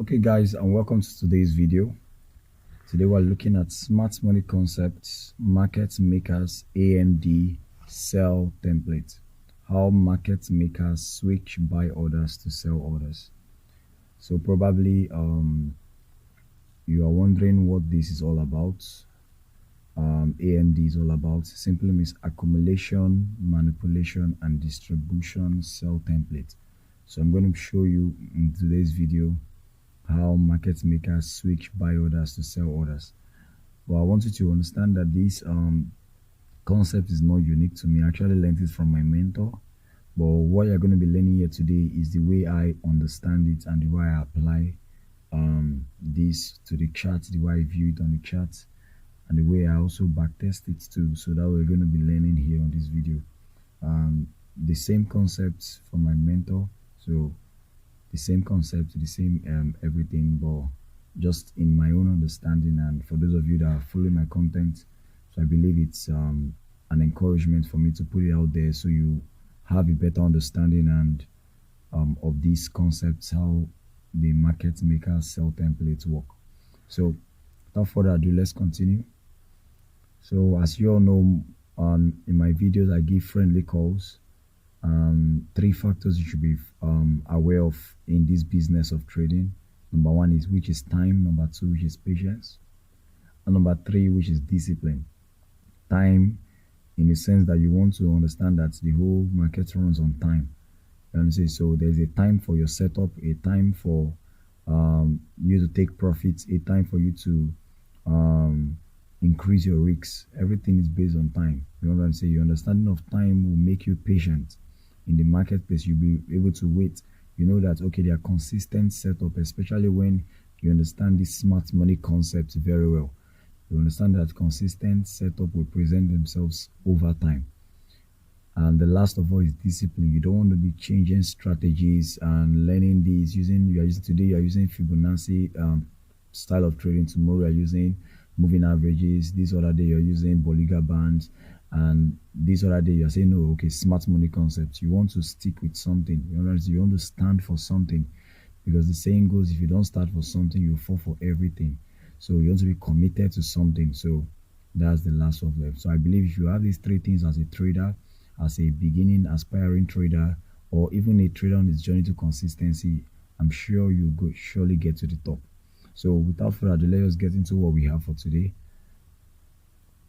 Okay guys, and welcome to today's video. Today we're looking at smart money concepts, market makers, AMD, sell template. How market makers switch buy orders to sell orders. So probably you are wondering what this is all about. AMD is all about. Simply means accumulation, manipulation, and distribution sell template. So I'm going to show you in today's video how market makers switch buy orders to sell orders. But I want you to understand that this concept is not unique to me. I actually learned it from my mentor. But what you're going to be learning here today is the way I understand it and the way I apply this to the chart, the way I view it on the chart, and the way I also backtest it too. So that we're going to be learning here on this video. The same concepts from my mentor. So the same concept, the same everything, but just in my own understanding. And for those of you that are following my content, so I believe it's an encouragement for me to put it out there so you have a better understanding and of these concepts, how the market makers sell templates work. So without further ado, let's continue. So as you all know, in my videos I give friendly calls. Three factors you should be aware of in this business of trading. Number one is which is time, number two which is patience, and number three which is discipline. Time in the sense that you want to understand that the whole market runs on time. And so there's a time for your setup, a time for you to take profits, a time for you to increase your risks. Everything is based on time. You know what I'm saying? Your understanding of time will make you patient in the marketplace. You'll be able to wait. You know that okay, they are consistent setup, especially when you understand this smart money concept very well. You understand that consistent setup will present themselves over time. And the last of all is discipline. You don't want to be changing strategies and learning these. Today you are using Fibonacci style of trading. Tomorrow you are using moving averages. This other day you're using Bollinger Bands, and this other day you're saying no, okay, smart money concepts. You want to stick with something. You want to stand for something, because the saying goes, if you don't start for something, you fall for everything. So you want to be committed to something. So that's the last of them. So I believe if you have these three things as a trader, as a beginning aspiring trader, or even a trader on this journey to consistency, I'm sure you will surely get to the top. So without further ado, let us get into what we have for today.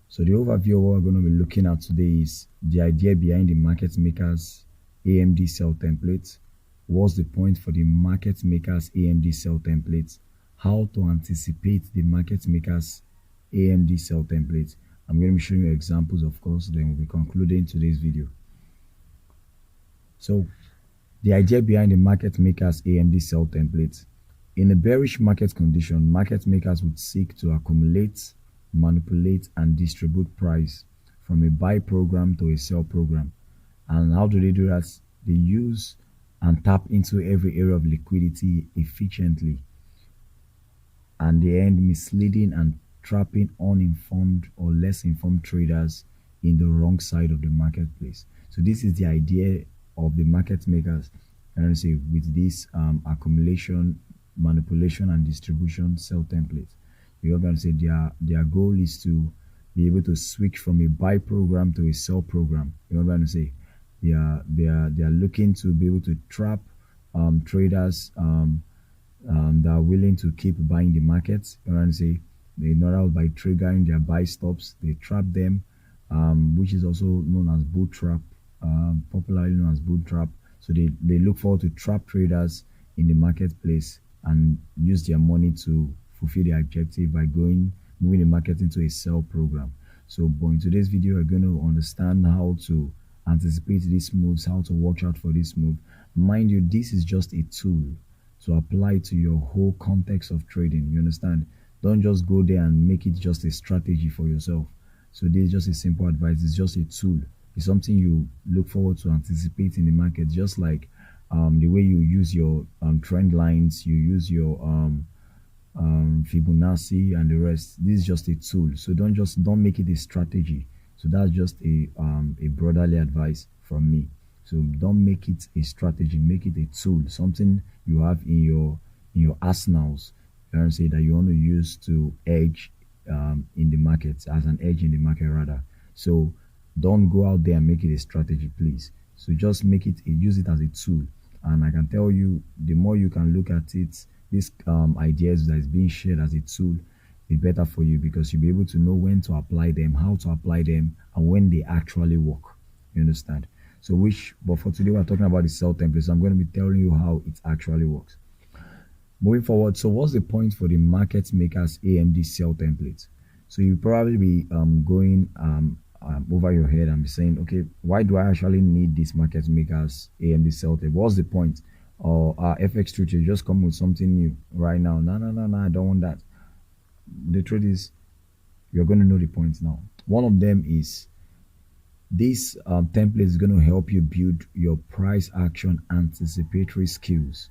So the overview of what we're going to be looking at today is the idea behind the market makers AMD sell template. What's the point for the market makers AMD sell templates? How to anticipate the market makers AMD sell templates. I'm going to be showing you examples, of course, then we'll be concluding today's video. So the idea behind the market makers AMD sell templates. In a bearish market condition, market makers would seek to accumulate, manipulate, and distribute price from a buy program to a sell program. And how do they do that? They use and tap into every area of liquidity efficiently, and they end misleading and trapping uninformed or less informed traders in the wrong side of the marketplace. So this is the idea of the market makers, and say with this accumulation, manipulation, and distribution sell template. You're going to say their goal is to be able to switch from a buy program to a sell program. You're going to say they are looking to be able to trap traders that are willing to keep buying the markets. You're going to say they know how by triggering their buy stops, they trap them, which is also known as bull trap, popularly known as bull trap. So they look forward to trap traders in the marketplace and use their money to fulfill their objective by moving the market into a sell program. So but in today's video, we're going to understand how to anticipate these moves, how to watch out for this move. Mind you, this is just a tool to apply to your whole context of trading. You understand? Don't just go there and make it just a strategy for yourself. So this is just a simple advice. It's just a tool. It's something you look forward to anticipate in the market, just like the way you use your trend lines, you use your Fibonacci and the rest. This is just a tool. So don't make it a strategy. So that's just a brotherly advice from me. So don't make it a strategy, make it a tool, something you have in in your arsenals, you know what I'm saying, that you want to use to edge in the market, as an edge in the market rather. So don't go out there and make it a strategy, please. So just make it, use it as a tool. And I can tell you, the more you can look at it, these ideas that is being shared as a tool, the better for you, because you'll be able to know when to apply them, how to apply them, and when they actually work. You understand? So but for today we're talking about the cell template. So I'm going to be telling you how it actually works. Moving forward, so what's the point for the market makers AMD cell template? So you probably be going over your head and be saying, okay, why do I actually need this market makers AMD cell template? What's the point? Or FX Truth, you just come with something new right now. No, I don't want that. The truth is, you're going to know the points now. One of them is this template is going to help you build your price action anticipatory skills.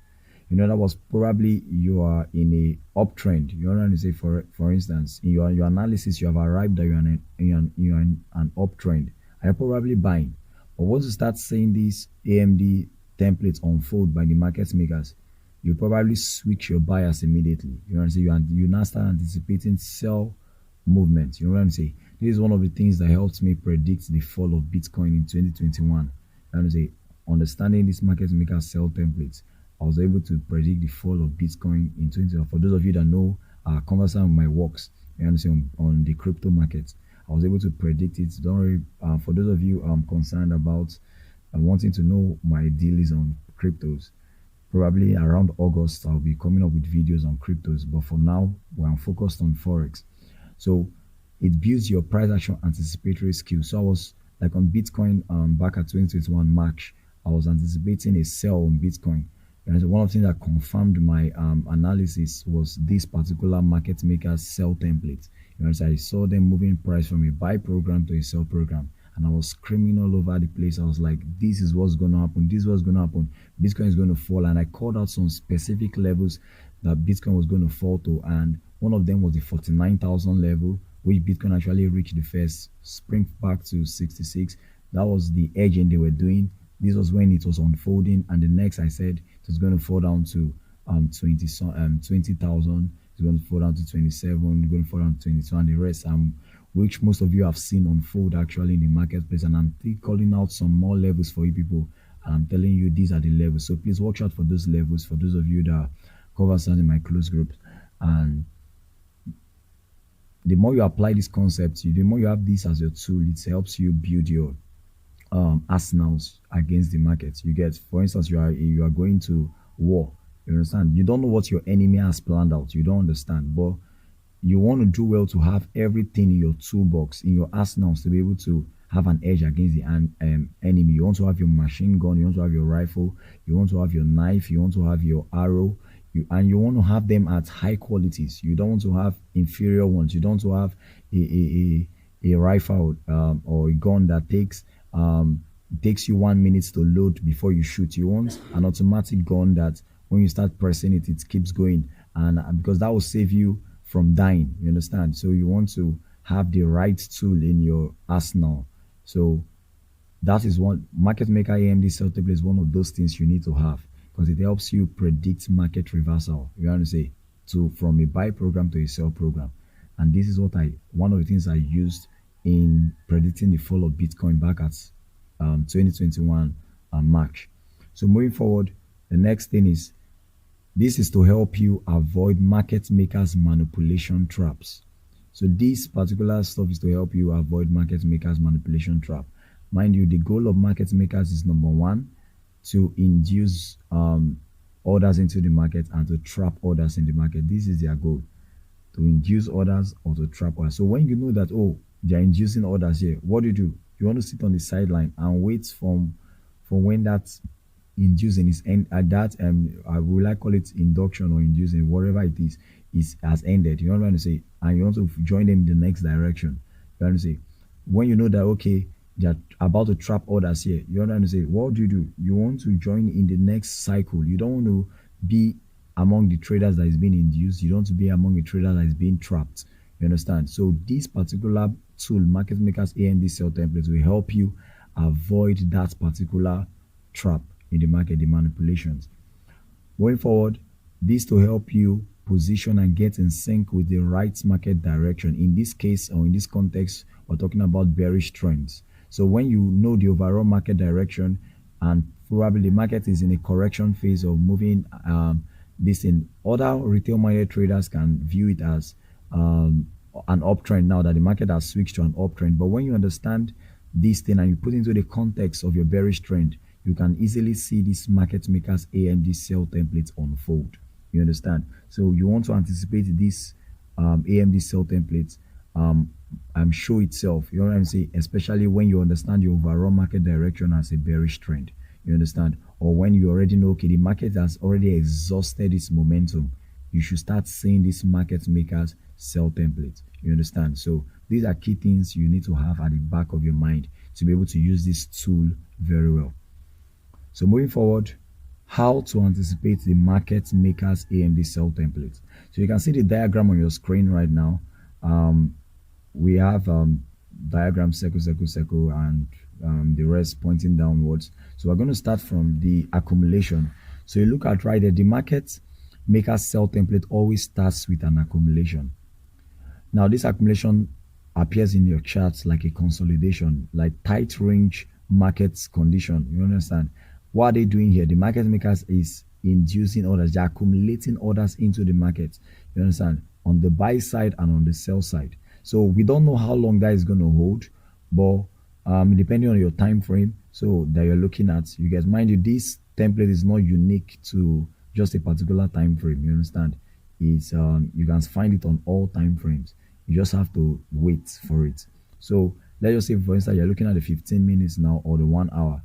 You know, that was probably you are in a uptrend. You want to say, for instance, in your analysis, you have arrived that you're in an uptrend, and you're probably buying. But once you start seeing these AMD templates unfold by the market makers, you probably switch your bias immediately. You know what I'm saying? You now start anticipating sell movement. You know what I'm saying? This is one of the things that helped me predict the fall of Bitcoin in 2021. You know what I'm saying? Understanding this market maker sell templates, I was able to predict the fall of Bitcoin in 2021. For those of you that know, conversant with my works, you understand, on the crypto market, I was able to predict it. Don't worry. For those of you concerned about wanting to know my deals on cryptos, probably around August, I'll be coming up with videos on cryptos. But for now, we're focused on Forex. So it builds your price action anticipatory skill. So I was like on Bitcoin back at 2021 March, I was anticipating a sell on Bitcoin. And so one of the things that confirmed my analysis was this particular market maker sell template. You know, so I saw them moving price from a buy program to a sell program, and I was screaming all over the place. I was like, this is what's going to happen. This is what's going to happen. Bitcoin is going to fall. And I called out some specific levels that Bitcoin was going to fall to. And one of them was the 49,000 level, which Bitcoin actually reached the first, spring back to 66. That was the edging they were doing. This was when it was unfolding. And the next, I said it was going to fall down to 20,000. It's going to fall down to 27. It's going to fall down to 22, and the rest, which most of you have seen unfold actually in the marketplace. And I'm still calling out some more levels for you people. I'm telling you these are the levels. So please watch out for those levels for those of you that cover some in my close group. And the more you apply this concept, the more you have this as your tool, it helps you build your arsenals against the market. You get, for instance, you are going to war. You understand? You don't know what your enemy has planned out. You don't understand, but you want to do well to have everything in your toolbox, in your arsenals, to be able to have an edge against the enemy. You want to have your machine gun, you want to have your rifle, you want to have your knife, you want to have your arrow, and you want to have them at high qualities. You don't want to have inferior ones. You don't want to have a rifle or a gun that takes you 1 minute to load before you shoot. You want an automatic gun that when you start pressing it, it keeps going, and because that will save you from dying. You understand? So you want to have the right tool in your arsenal. So that is one market maker AMD cell template is one of those things you need to have, because it helps you predict market reversal. You want to say from a buy program to a sell program. And this is one of the things I used in predicting the fall of Bitcoin back at 2021 March. So moving forward, the next thing is, this is to help you avoid market makers manipulation traps. So this particular stuff is to help you avoid market makers manipulation trap. Mind you, the goal of market makers is, number one, to induce orders into the market and to trap orders in the market. This is their goal, to induce orders or to trap orders. So when you know that, oh, they are inducing orders here, what do? You want to sit on the sideline and wait from when that inducing is end at that I would like call it induction or inducing, whatever it is has ended. You know what I'm trying to say? And you want to join them in the next direction. You want to say, when you know that, okay, they're about to trap orders here, you know what I'm trying to say, what do? You want to join in the next cycle. You don't want to be among the traders that is being induced. You don't want to be among the traders that is being trapped. You understand? So this particular tool, market makers AMD cell templates, will help you avoid that particular trap in the market, the manipulations. Going forward, This to help you position and get in sync with the right market direction. In this case, or in this context, we're talking about bearish trends. So when you know the overall market direction, and probably the market is in a correction phase of moving this in, other retail minded traders can view it as an uptrend now that the market has switched to an uptrend. But when you understand this thing and you put into the context of your bearish trend, you can easily see this market makers AMD sell templates unfold. You understand? So you want to anticipate this AMD sell templates show itself. You know what I'm saying? Especially when you understand your overall market direction as a bearish trend. You understand? Or when you already know, okay, the market has already exhausted its momentum, you should start seeing these market makers sell templates. You understand? So these are key things you need to have at the back of your mind to be able to use this tool very well. So moving forward, how to anticipate the market makers AMD sell templates. So you can see the diagram on your screen right now. We have diagram circle, circle, circle, and the rest pointing downwards. So we're going to start from the accumulation. So you look at right there, the market maker sell template always starts with an accumulation. Now this accumulation appears in your charts like a consolidation, like tight range market condition. You understand? What are they doing here? The market makers is inducing orders. They're accumulating orders into the market. You understand? On the buy side and on the sell side. So we don't know how long that is going to hold, but depending on your time frame, so that you're looking at, you guys, mind you, this template is not unique to just a particular time frame. You understand? It's you can find it on all time frames. You just have to wait for it. So let's just say, for instance, you're looking at the 15 minutes now or the 1 hour,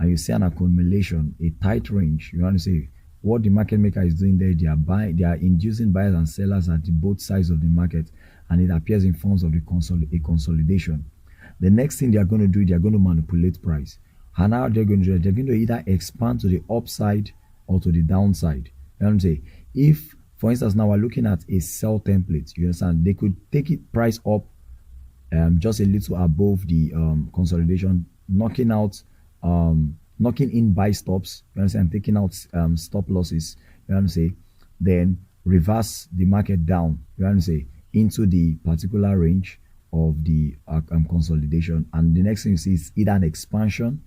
and you see an accumulation, a tight range. You want to say what the market maker is doing there, they are inducing buyers and sellers at both sides of the market, and it appears in forms of a consolidation. The next thing they are going to do, they are going to manipulate price. And how they're going to do it, they're going to either expand to the upside or to the downside. You know what I'm saying? If, for instance, now we're looking at a sell template, you understand, they could take it price up just a little above the consolidation, knocking in buy stops, you understand, taking out stop losses, you understand, then reverse the market down, you understand, into the particular range of the consolidation, and the next thing you see is either an expansion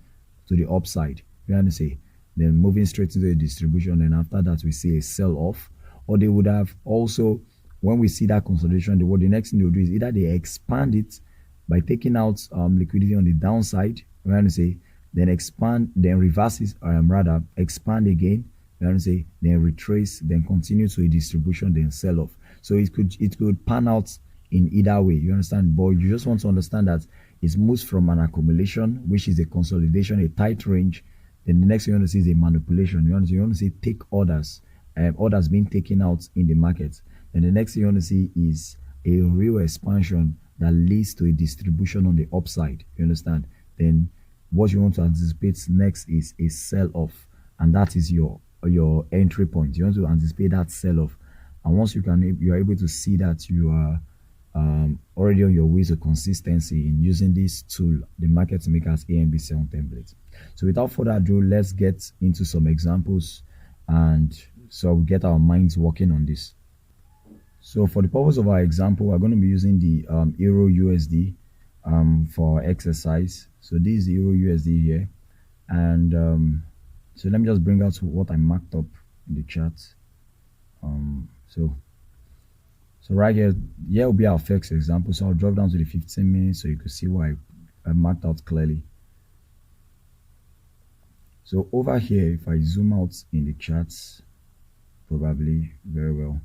to the upside, you understand, then moving straight into the distribution, and after that we see a sell off. Or they would have also, when we see that consolidation, the next thing they'll do is either they expand it by taking out liquidity on the downside, you understand, then expand, then reverse it, rather expand again, you understand, then retrace, then continue to a distribution, then sell off. So it could pan out in either way, you understand. But you just want to understand that it moves from an accumulation, which is a consolidation, a tight range. Then the next thing you want to see is a manipulation. You want to see take orders, orders being taken out in the market. And the next thing you want to see is a real expansion that leads to a distribution on the upside. You understand? Then what you want to anticipate next is a sell-off, and that is your entry point. You want to anticipate that sell-off, and once you are able to see that, you are already on your way to consistency in using this tool, the market makers AMD sell template. So without further ado, let's get into some examples, and so we get our minds working on this. So for the purpose of our example, we're going to be using the Euro USD for exercise. So this is the Euro USD here, and so let me just bring out what I marked up in the chart. So right here will be our FX example. So I'll drop down to the 15 minutes so you can see what I marked out clearly. So over here, if I zoom out in the charts, probably very well,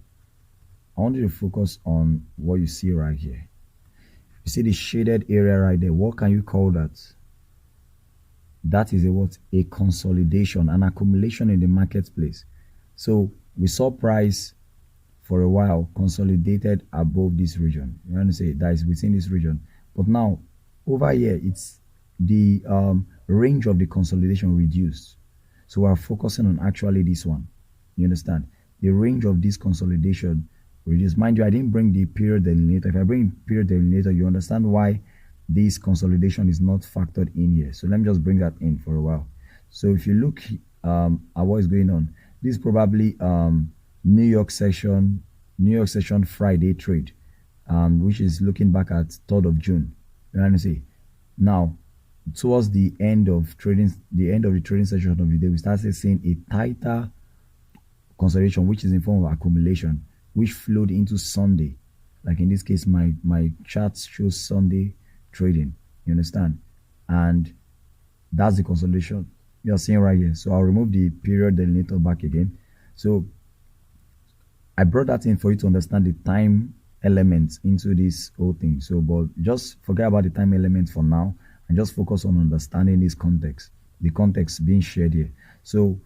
I want you to focus on what you see right here. You see the shaded area right there. What can you call that? That is a consolidation, an accumulation in the marketplace. So we saw price for a while consolidated above this region. You want to say that is within this region. But now over here, it's the range of the consolidation reduced. So we're focusing on actually this one. You understand? The range of this consolidation reduced. Mind you, I didn't bring the period delineator. If I bring period delineator, you understand why this consolidation is not factored in here. So let me just bring that in for a while. So if you look at what is going on, this is probably New York session, New York session Friday trade, which is looking back at 3rd of June. You know what I say? Now, towards the end of trading, the end of the trading session of the day, we started seeing a tighter consolidation, which is in form of accumulation, which flowed into Sunday. Like in this case, my charts shows Sunday trading. You understand? And that's the consolidation you're seeing right here. So I'll remove the period delineator back again. So I brought that in for you to understand the time elements into this whole thing. So, but just forget about the time element for now and just focus on understanding this context, the context being shared here. So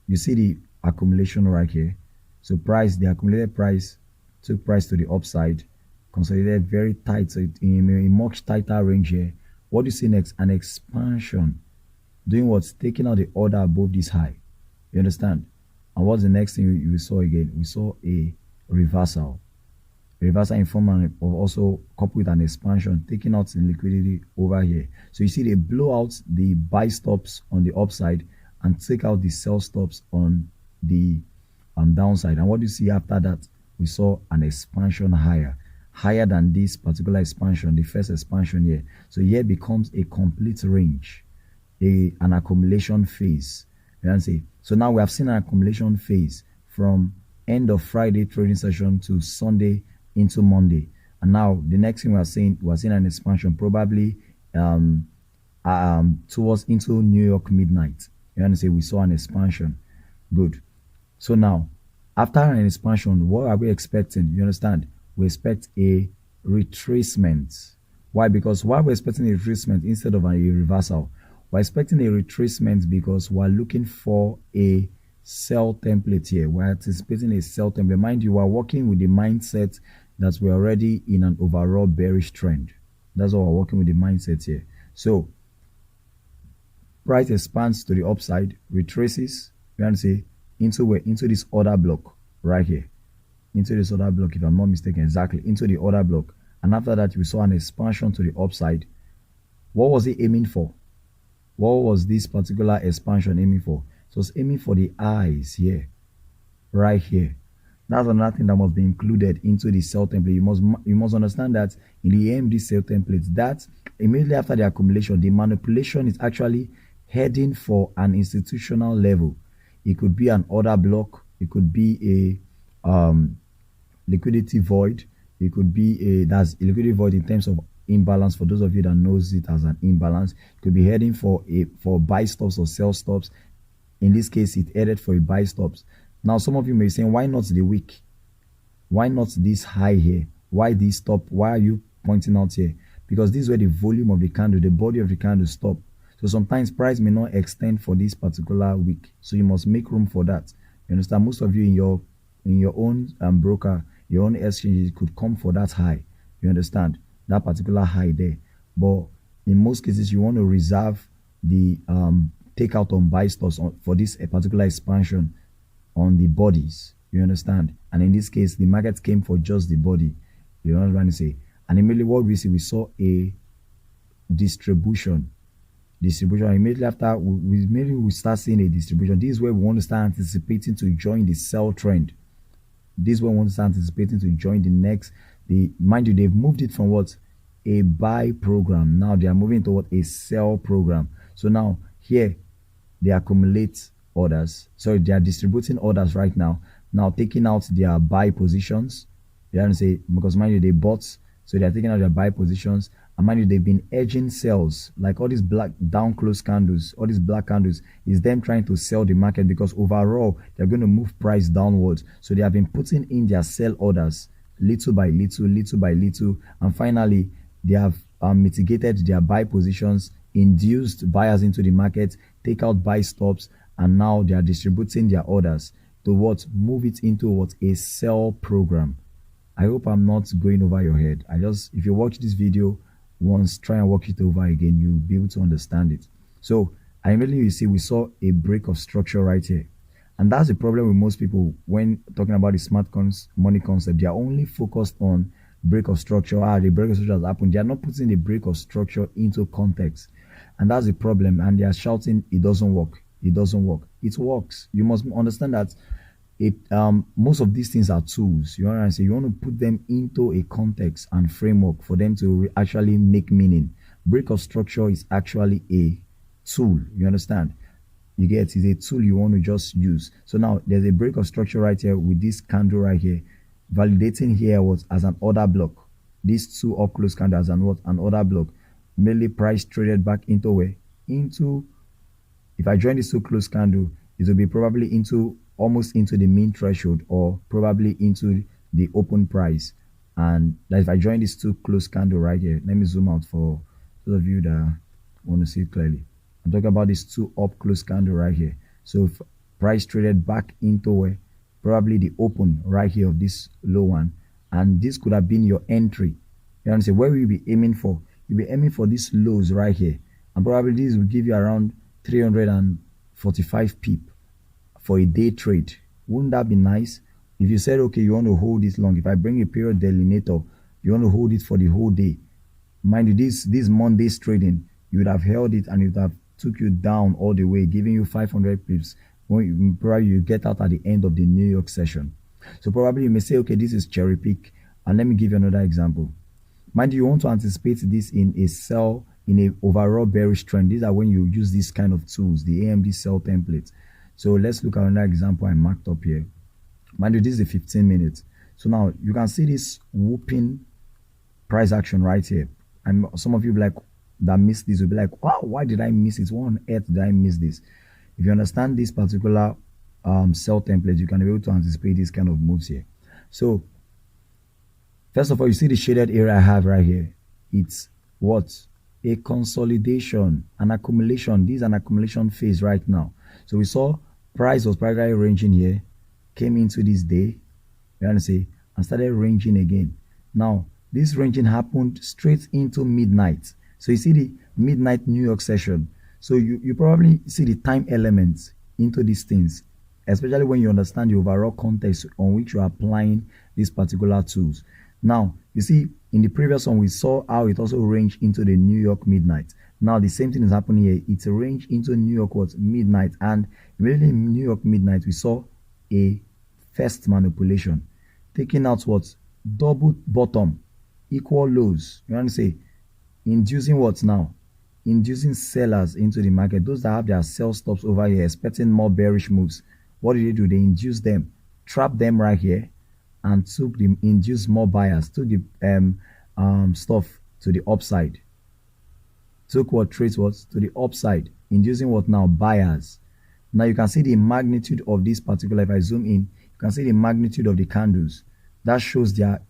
you see the accumulation right here. So price, the accumulated price took price to the upside, consolidated very tight, so in a much tighter range here. What do you see next? An expansion, doing what's taking out the order above this high. You understand? And what's the next thing we saw again? We saw a reversal. Reversal in form of also coupled with an expansion, taking out the liquidity over here. So you see they blow out the buy stops on the upside and take out the sell stops on the downside. And what do you see after that? We saw an expansion higher than this particular expansion, the first expansion here. So here becomes a complete range, an accumulation phase. You know, say, so now we have seen an accumulation phase from end of Friday trading session to Sunday into Monday. And now the next thing we're seeing an expansion, probably towards into New York midnight. You understand? We saw an expansion. Good. So now, after an expansion, what are we expecting? You understand? We expect a retracement. Why? Because why we're expecting a retracement instead of a reversal? We're expecting a retracement because we're looking for a sell template here. We're anticipating a sell template. Mind you, we're working with the mindset that we're already in an overall bearish trend. That's what we're working with the mindset here. So price expands to the upside, retraces, you understand, into this order block right here. Into this order block, if I'm not mistaken, exactly, into the order block. And after that, we saw an expansion to the upside. What was it aiming for? What was this particular expansion aiming for? So it's aiming for the eyes here, right here. That's another thing that must be included into the sell template. You must understand that in the AMD sell template, that immediately after the accumulation, the manipulation is actually heading for an institutional level. It could be an order block. It could be a liquidity void. It could be that's a liquidity void in terms of imbalance. For those of you that knows it as an imbalance, it could be heading for buy stops or sell stops. In this case, it headed for a buy stops. Now, some of you may be saying, why not the wick? Why not this high here? Why this stop? Why are you pointing out here? Because this is where the volume of the candle, the body of the candle stop. So sometimes price may not extend for this particular wick. So you must make room for that. You understand? Most of you in your own broker, your own exchange, could come for that high. You understand? That particular high there. But in most cases, you want to reserve the takeout on buy stops for this particular expansion on the bodies. You understand? And in this case, the market came for just the body. You know what I'm trying to say? And immediately what we see, we saw a distribution. Immediately after, we start seeing a distribution. This is where we want to start anticipating to join the sell trend. This is where we want to start anticipating to join the next. Mind you, they've moved it from what? A buy program. Now they are moving toward a sell program. So now here, they accumulate orders. So they are distributing orders right now. Now taking out their buy positions. They don't say, because mind you, they bought, so they are taking out their buy positions. And mind you, they've been edging sells, like all these black down close candles, all these black candles is them trying to sell the market, because overall they're going to move price downwards. So they have been putting in their sell orders little by little, and finally they have mitigated their buy positions, induced buyers into the market, take out buy stops, and now they are distributing their orders to what? Move it into what? A sell program. I hope I'm not going over your head. If you watch this video once, try and watch it over again, you'll be able to understand it. So immediately you see we saw a break of structure right here. And that's the problem with most people when talking about the smart money concept. They are only focused on break of structure. The break of structure has happened. They are not putting the break of structure into context. And that's the problem. And they are shouting, it doesn't work. It doesn't work. It works. You must understand that it most of these things are tools. You want to say you want to put them into a context and framework for them to actually make meaning. Break of structure is actually a tool. You understand? You get, it's a tool you want to just use. So now there's a break of structure right here with this candle right here, validating here what as an order block. These two up close candles as an what, an order block. Mainly price traded back into where, into, if I join this two close candle, it will be probably into almost into the mean threshold or probably into the open price. And that if I join this two close candle right here, let me zoom out for those of you that want to see it clearly. I'm talking about this two up close candle right here. So if price traded back into where, probably the open right here of this low one, and this could have been your entry. You understand? Where will you be aiming for? You'll be aiming for these lows right here, and probably this will give you around 345 pip for a day trade. Wouldn't that be nice? If you said, okay, you want to hold this long, if I bring a period delineator, you want to hold it for the whole day. Mind you, this Monday's trading, you would have held it and it would have took you down all the way, giving you 500 pips. When probably you get out at the end of the New York session. So probably you may say, okay, this is cherry pick. And let me give you another example. Mind you, you want to anticipate this in a sell, in a overall bearish trend. These are when you use these kind of tools, the AMD sell template. So let's look at another example I marked up here. Mind you, this is the 15 minutes. So now you can see this whooping price action right here. And some of you like that missed this will be like, wow, why did I miss it? Why on earth did I miss this? If you understand this particular sell template, you can be able to anticipate these kind of moves here. So first of all, you see the shaded area I have right here. It's what? A consolidation, an accumulation. This is an accumulation phase right now. So we saw price was primarily ranging here, came into this day, you understand, and started ranging again. Now this ranging happened straight into midnight. So you see the midnight New York session. So you probably see the time elements into these things, especially when you understand the overall context on which you are applying these particular tools. Now, you see, in the previous one, we saw how it also ranged into the New York midnight. Now, the same thing is happening here. It's ranged into New York what? Midnight. And immediately in New York midnight, we saw a first manipulation. Taking out what? Double bottom, equal lows. You want to say, inducing what now? Inducing sellers into the market. Those that have their sell stops over here, expecting more bearish moves. What do? They induce them, trap them right here, and took the induced more buyers, took the stuff to the upside. Took what trades was to the upside, inducing what now? Buyers. Now you can see the magnitude of this particular. If I zoom in, you can see the magnitude of the candles. That shows their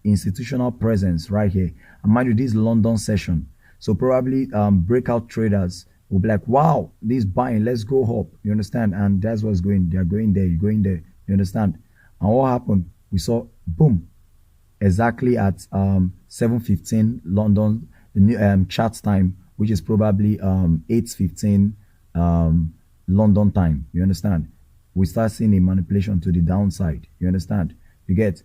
institutional presence right here. And mind you, this London session. So probably breakout traders will be like, wow, this buying, let's go up. You understand? And that's what's going. They're going there. You're going there. You understand? And what happened? We saw boom, exactly at 7:15 London, the new chart time, which is probably 8:15 London time. You understand? We start seeing a manipulation to the downside. You understand? You get?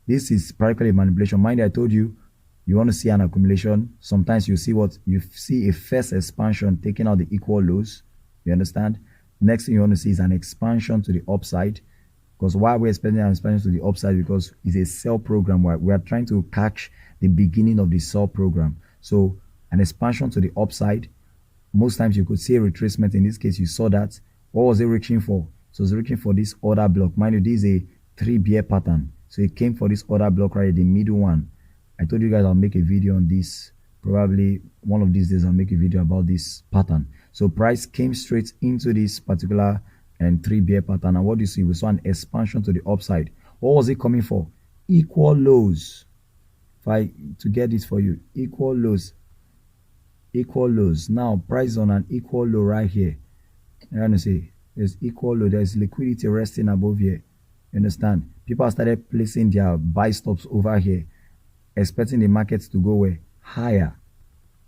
This is practically a manipulation. Mind you, I told you, you want to see an accumulation. Sometimes you see what? You see a first expansion taking out the equal lows. You understand? Next thing you want to see is an expansion to the upside. Because why we're expecting an expansion to the upside? Because it's a sell program where we are trying to catch the beginning of the sell program. So an expansion to the upside, most times you could see a retracement. In this case, you saw that. What was it reaching for? So it's reaching for this order block. Mind you, this is a 3 bear pattern. So it came for this order block right, the middle one. I told you guys I'll make a video on this. Probably one of these days I'll make a video about this pattern. So price came straight into this particular and 3 bear pattern. And what do you see? We saw an expansion to the upside. What was it coming for? Equal lows. To get this for you, equal lows. Equal lows. Now price on an equal low right here. You want to see there's equal low. There's liquidity resting above here. You understand? People started placing their buy stops over here, expecting the markets to go where? Higher.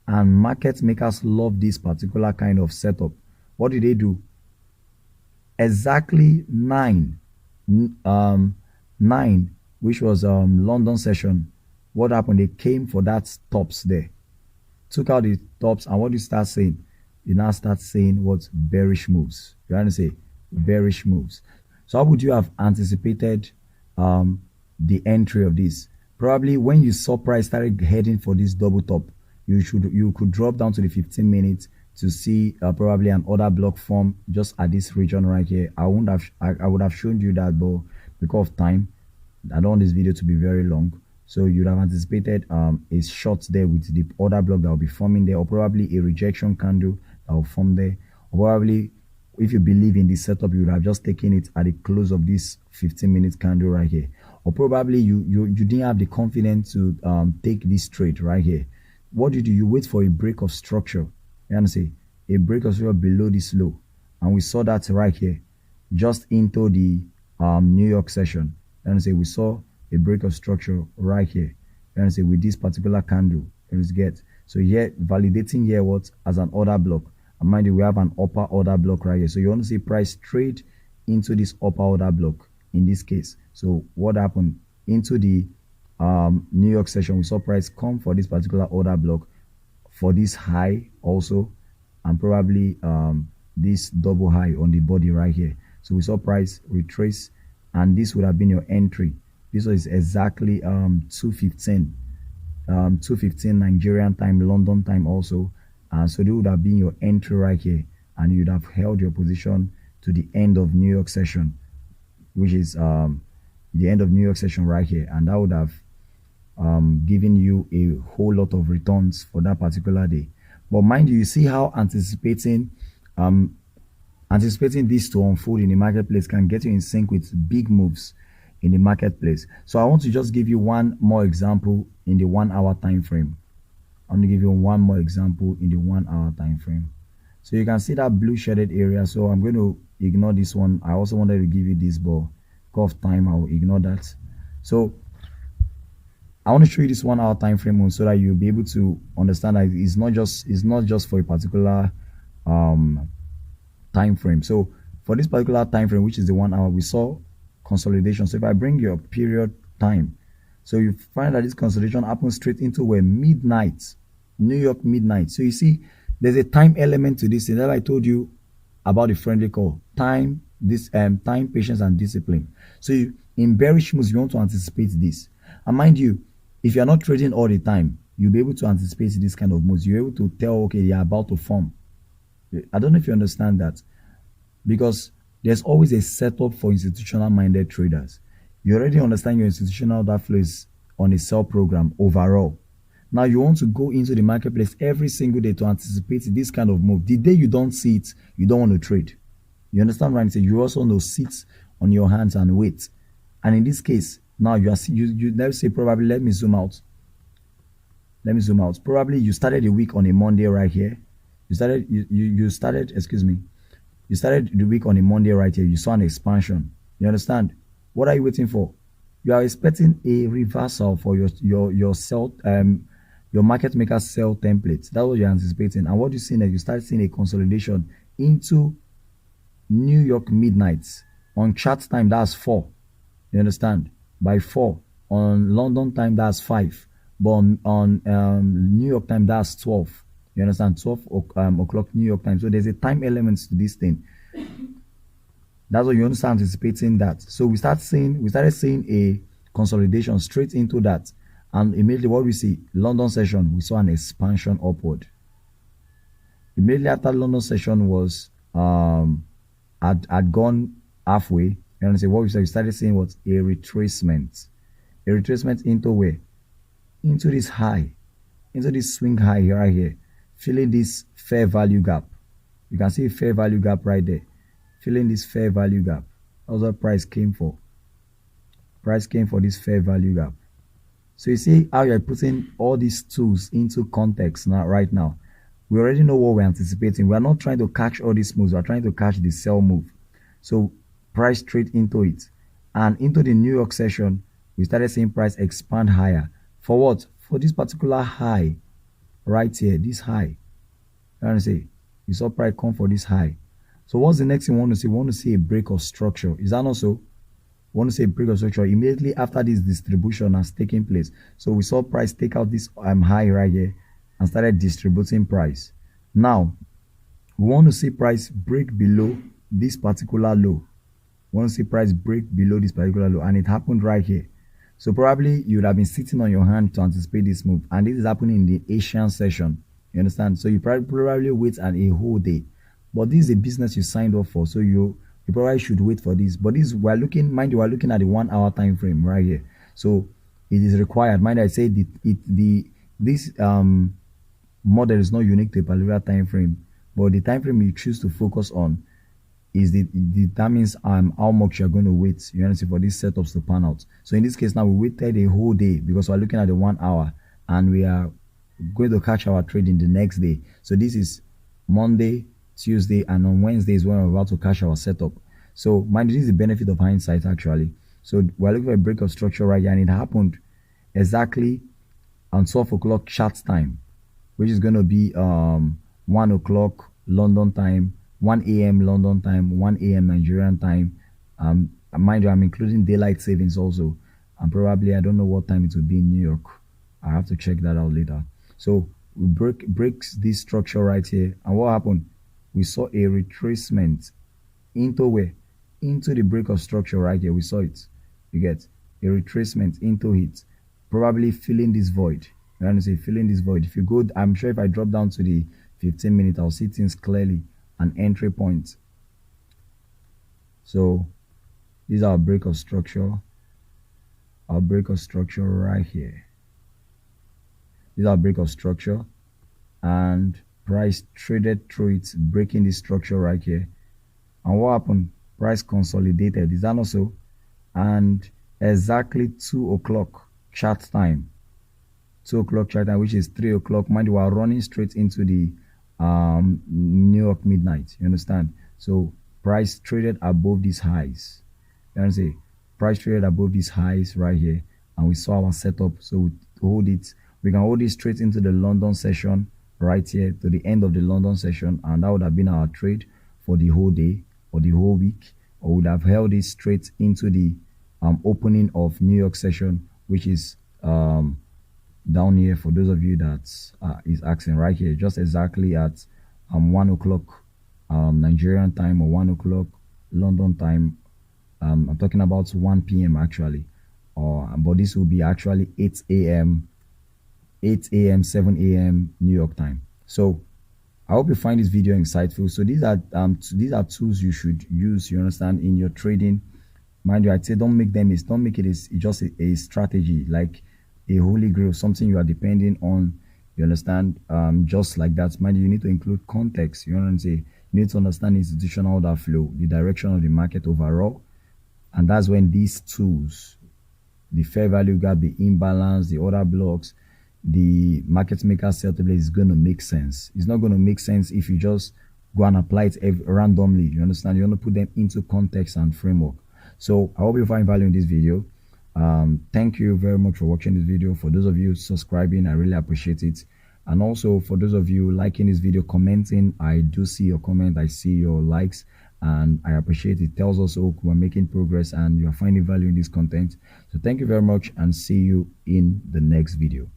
And market makers love this particular kind of setup. What did they do? Exactly 9, which was London session. What happened? They came for that tops there, took out the tops, and what do you start saying? You now start saying what? Bearish moves. You want to say bearish moves. So how would you have anticipated the entry of this? Probably when you saw price started heading for this double top, you could drop down to the 15 minutes to see probably an order block form just at this region right here. I would have shown you that, but because of time, I don't want this video to be very long. So you'd have anticipated a short there with the order block that will be forming there, or probably a rejection candle that will form there, or probably if you believe in this setup, you would have just taken it at the close of this 15-minute candle right here. Or probably you didn't have the confidence to take this trade right here. What do? You wait for a break of structure. You understand? A break of structure below this low. And we saw that right here, just into the New York session. You understand? We saw a break of structure right here. You understand? With this particular candle. You get. So here, validating here what? As an order block. And mind you, we have an upper order block right here. So you want to see price trade into this upper order block in this case. So what happened? Into the New York session, we saw price come for this particular order block for this high also, and probably this double high on the body right here. So we saw price retrace, and this would have been your entry. This was exactly 2:15 Nigerian time, London time also. So they would have been your entry right here, and you'd have held your position to the end of New York session, which is the end of New York session right here, and that would have given you a whole lot of returns for that particular day. But mind you, you see how anticipating this to unfold in the marketplace can get you in sync with big moves in the marketplace. So I want to just give you one more example in the 1 hour time frame. I'm going to give you one more example in the 1 hour time frame. So you can see that blue shaded area. So I'm going to ignore this one. I also wanted to give you this, but because of time, I will ignore that. So I want to show you this 1 hour time frame so that you'll be able to understand that it's not just for a particular time frame. So for this particular time frame, which is the 1 hour, we saw consolidation. So if I bring your period time, so you find that this consolidation happens straight into where midnight, New York midnight. So you see, there's a time element to this. And that I told you about the friendly call, time, time, patience, and discipline. So in bearish moves, you want to anticipate this. And mind you, if you're not trading all the time, you'll be able to anticipate this kind of moves. You're able to tell, okay, they're about to form. I don't know if you understand that, because there's always a setup for institutional minded traders. You already understand your institutional that flows on a sell program overall. Now you want to go into the marketplace every single day to anticipate this kind of move. The day you don't see it, you don't want to trade. You understand what I'm saying? You also want to sit on your hands and wait. And in this case, now let's say probably, let me zoom out. Probably you started the week on a Monday right here. You started the week on a Monday right here. You saw an expansion. You understand? What are you waiting for? You are expecting a reversal for your sell your market maker sell template. That's what you're anticipating. And what you see next, you start seeing a consolidation into New York midnight. On chart time, that's 4. You understand? By 4. On London time, that's 5. But on New York time, that's 12. You understand? 12 o'clock New York time. So there's a time element to this thing. That's what you understand, anticipating that. So we started seeing a consolidation straight into that. And immediately what we see, London session, we saw an expansion upward. Immediately after London session was had gone halfway, you understand what we said, we started seeing what? A retracement. A retracement into where? Into this high. Into this swing high here, right here. Feeling this fair value gap. You can see a fair value gap right there. Feeling this fair value gap. That's what price came for. Price came for this fair value gap. So you see how you're putting all these tools into context now, right now. We already know what we're anticipating. We're not trying to catch all these moves. We're trying to catch the sell move. So price straight into it. And into the New York session, we started seeing price expand higher. For what? For this particular high right here, this high. You understand? You saw price come for this high. So what's the next thing we want to see? We want to see a break of structure. Is that not so? We want to see a break of structure immediately after this distribution has taken place. So we saw price take out this high right here and started distributing price. Now, we want to see price break below this particular low. Once the price break below this particular low, and it happened right here. So probably you would have been sitting on your hand to anticipate this move, and this is happening in the Asian session. You understand? So you probably wait and a whole day, but this is a business you signed up for, so you probably should wait for this. But this, we're looking, mind you, we're looking at the 1 hour time frame right here. So it is required. Mind, I say this model is not unique to a particular time frame, but the time frame you choose to focus on is determines how much you're going to wait, you understand, for these setups to pan out. So in this case now, we waited a whole day because we're looking at the 1 hour, and we are going to catch our trade in the next day. So this is Monday, Tuesday, and on Wednesday is when we're about to catch our setup. So mind you, this is the benefit of hindsight actually. So we're looking for a break of structure right here, and it happened exactly on 12 o'clock chart time, which is going to be 1 o'clock London time, 1 a.m. London time, 1 a.m. Nigerian time. Mind you, I'm including daylight savings also, and probably I don't know what time it will be in New York. I have to check that out later. So we breaks this structure right here, and what happened? We saw a retracement into where? Into the break of structure right here. We saw it. You get a retracement into it, probably filling this void. You understand? Filling this void. If you go, I'm sure if I drop down to the 15 minutes, I'll see things clearly. An entry point. So these are our break of structure. Our break of structure right here. These are break of structure, and price traded through it, breaking this structure right here. And what happened? Price consolidated. Is that not so? And exactly 2 o'clock chart time. 2 o'clock chart time, which is 3 o'clock. Mind you, we are running straight into the New York midnight. You understand? So price traded above these highs. You understand? Price traded above these highs right here, and we saw our setup. So we hold it. We can hold it straight into the London session right here to the end of the London session, and that would have been our trade for the whole day or the whole week, or would have held it straight into the opening of New York session, which is down here for those of you that is asking right here, just exactly at 1 o'clock Nigerian time, or 1 o'clock London time. I'm talking about 1 p.m. actually, but this will be actually 8 a.m., 7 a.m. New York time. So I hope you find this video insightful. So these are tools you should use, you understand, in your trading. Mind you, I'd say don't make it just a strategy, like a holy grail, something you are depending on, you understand. Just like that, mind you, you need to include context, you know what I'm saying. You need to understand institutional order flow, the direction of the market overall, and that's when these tools, the fair value gap, the imbalance, the order blocks, the market maker sell template, is going to make sense. It's not going to make sense if you just go and apply it randomly, you understand. You want to put them into context and framework. So I hope you find value in this video. Thank you very much for watching this video. For those of you subscribing, I really appreciate it. And also for those of you liking this video, commenting, I do see your comment, I see your likes, and I appreciate it. It tells us, oh, we're making progress and you're finding value in this content. So thank you very much, and see you in the next video.